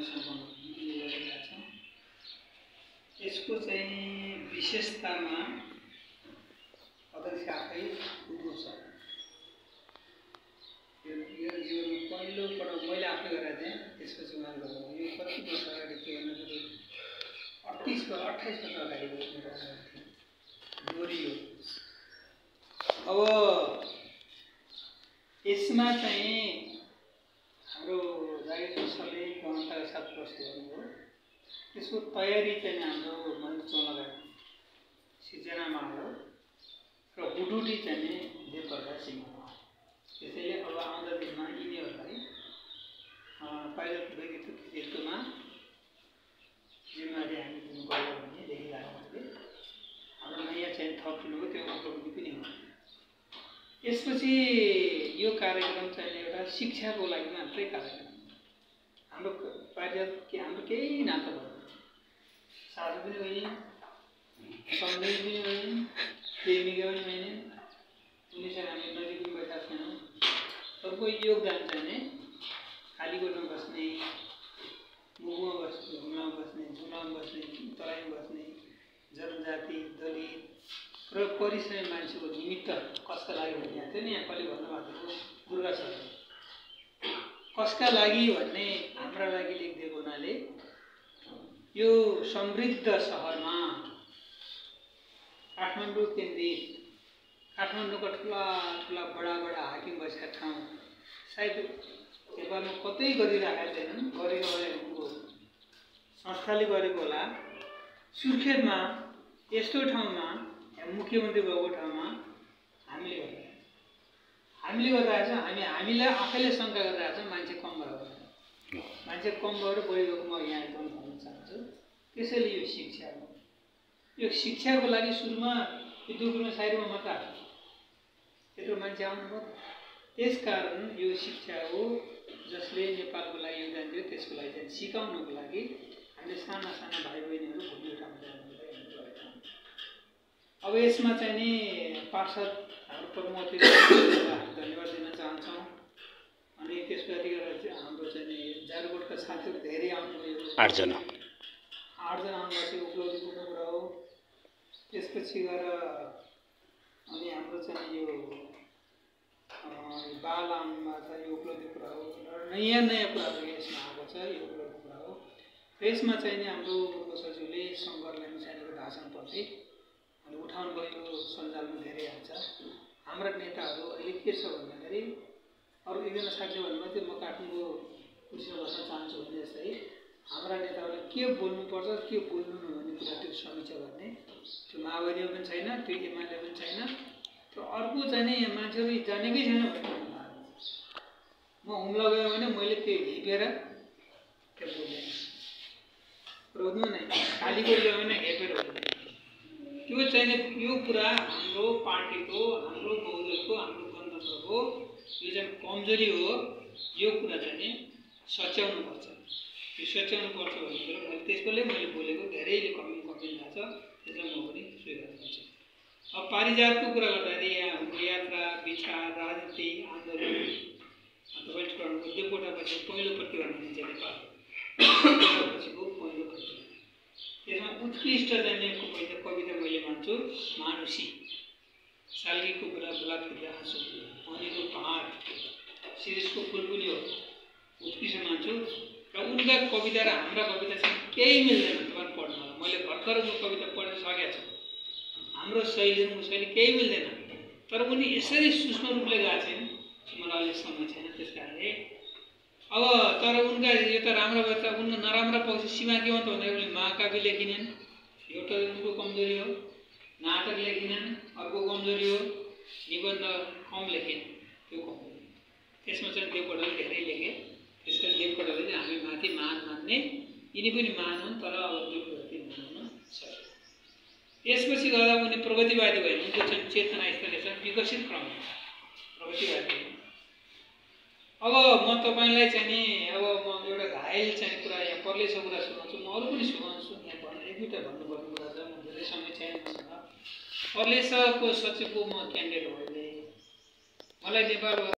चाहिँ सम्पन्न गरिरहेका छौँ। यसको चाहिँ विशेषतामा अध्यक्ष आफै उद्भव छ। यो जीवनमा पहिलोपटक मैले आफै गरेर चाहिँ त्यसपछि उहाँले गर्नुभयो। यो कति वर्ष अगाडि के भन्दाखेरि 28 वर्ष अगाडि दोहोरियो। अब यसमा चाहिँ हाम्रो जागिर सरले गहनताका साथ प्रस्तुत गर्नुभयो। त्यसको तयारी चाहिँ हाम्रो महेन्द्र चौलागाई सिर्जना हो र बुढुटी चाहिँ देवप्रकाश सिंह हो। त्यसैले अब आउँदा दिनमा यिनीहरूलाई पाइलट व्यक्तित्वमा जिम्मेवारी हामी दिनुपर्यो भन्ने देखिरहेको मैले हाम्रो नयाँ चाहिँ थप लिनु त्यो अग्रगति पनि हो। यसपछि यो कार्यक्रम चाहिँ एउटा शिक्षाको लागि मात्रै कार्यक्रम हाम्रो पारिजात हाम्रो केही नाता भयो साथी पनि होइन सन्देश पनि होइन प्रेमिका पनि होइन उनीसँग हामी नजिक बैठा छैनौँ। अर्को योगदान चाहिँ खाली गोठमा बस्ने मुखमा बस्ने घुम्लामा बस्ने झुलामा बस्ने तराईमा बस्ने जनजाति दलित र परिश्रमी मान्छेको निमित्त कसका लागि भन्ने यहाँ थियो नि यहाँ कहिले भन्नुभएको थियो दुर्गा सर कसका लागि भन्ने हाम्रा लागि लेखिदिएको हुनाले यो समृद्ध सहरमा काठमाडौँ केन्द्रित काठमाडौँका ठुला ठुला बडा हाकिम बसेका ठाउँ सायद नेपालमा कतै गरिरहेका छैनन्। गरेको उनको संस्थाले गरेको होला। सुर्खेतमा यस्तो ठाउँमा मुख्यमन्त्री भएको ठाउँमा हामीले गरिरहेका छौँ। हामीलाई आफैले शङ्का गरिरहेका छौँ मान्छे कम भयो मान्छे कम भएर बढी गएको म यहाँ एकदम भन्न चाहन्छु। त्यसैले यो शिक्षा हो। यो शिक्षाको लागि सुरुमा यो दुर्गुमा साइडमा मात्र आएको त्यत्रो मान्छे आउनुभयो। त्यसकारण यो शिक्षा हो जसले नेपालको लागि योगदान दियो। त्यसको लागि चाहिँ सिकाउनको लागि हामीले साना साना भाइ बहिनीहरू भोलि ठाउँमा जानुपर्छ। अब यसमा चाहिँ नि पार्षद हाम्रो प्रमुखले धन्यवाद दिन चाहन्छौँ। अनि त्यसपछि गरेर चाहिँ हाम्रो चाहिँ नि जारकोटका साथीहरू धेरै आउनुभयो। 8 जना आउनुभएको थियो उपलब्धिपूर्ण कुरा हो। त्यसपछि गएर अनि हाम्रो चाहिँ यो बाल आउनुमा छ यो उपलब्धि कुरा हो। नयाँ कुराहरू यसमा आएको छ यो उपलब्धि कुरा हो। यसमा चाहिँ नि हाम्रो मुख्य सचिवले सङ्घर्षलाई मिसाइलको भाषणपछि अनि उठाउनु भयो सञ्जालमा धेरै आउँछ। हाम्रा नेताहरू अहिले के छ भन्दाखेरि अरू एकजना साथीले भन्नुभयो थियो म काठमाडौँ कुर्सीमा बस्न चाहन्छु भने जस्तै हाम्रा नेताहरूले के बोल्नुपर्छ के बोल्नु भन्ने कुरा त्यो समीक्षा गर्ने त्यो माओवादीमा पनि छैन त्यो एमाले पनि छैन। त्यो अर्को चाहिँ नि मान्छेहरू जानेकै छैन भन्ने म हुम्ला गयो भने मैले त्यो हेपेर त्यो बोल्दैन रोज्नु नै खाली गयो भने हेपेर बोल्दैन। त्यो चाहिँ यो कुरा हाम्रो पार्टीको हाम्रो बहुदलको हाम्रो गणतन्त्रको यो चाहिँ कमजोरी हो। यो कुरा चाहिँ नि सच्याउनुपर्छ। यो सच्याउनुपर्छ भन्ने कुरा मैले त्यसकोले मैले बोलेको धेरैले कमेन्ट भएको छ। त्यसलाई म पनि स्वीकार गर्छु। अब पारिजातको कुरा गर्दाखेरि यहाँ हाम्रो यात्रा विचार राजनीति आन्दोलन तपाईँले गर्नुको देवकोटापछि पहिलो प्रतिभा मानिन्छ नेपालपछिको पहिलो प्रतिभा। त्यसमा उत्कृष्ट जाने कविता मैले मान्छु मानुषी साल्गीको कुरा बुलाफिरी आँसु अनिको पहाड शिरीषको फुल पनि हो उत्कृष्ट मान्छु। र उनका कविता र हाम्रा कविता चाहिँ केही मिल्दैन। तपाईँ पढ्नु मैले भर्खर उनको कविता पढ्न सकेको छु। हाम्रो शैलीको शैली केही मिल्दैन। तर उनी यसरी सूक्ष्म रूपले गएको छैन मलाई अहिले समय छैन। त्यस कारणले अब तर उनका यो त राम्रो भयो त उनको नराम्रो पक्ष सीमा के हो त भन्दाखेरि उनले महाकाव्य लेखिनेन् एउटा उनको कमजोरी हो। नाटक लेखिनेन् अर्को कमजोरी हो। निबन्ध कम लेखिन् त्यो कमजोरी। त्यसमा चाहिँ देवकोटाले धेरै लेखे। त्यसका देवकोटाले चाहिँ हामी माथि महान मान्ने यिनी पनि महान हुन् तर अब देवकोटा मान्न सक्यो। त्यसपछि गर्दा उनी प्रगतिवादी भए। उनको चाहिँ चेतना स्तरले चाहिँ विकसित क्रम प्रगतिवादी। अब म तपाईँलाई चाहिँ नि अब म एउटा घायल चाहिँ कुरा यहाँ पर्लेछको कुरा सुनाउँछु। म अरू पनि सुनाउँछु। यहाँ भन्नु एक दुईवटा भन्नुपर्ने कुरा छ। म धेरै समय छैन मसँग। पर्लेछको सचिवको म क्यान्डिडेट हो अहिले। मलाई नेपाल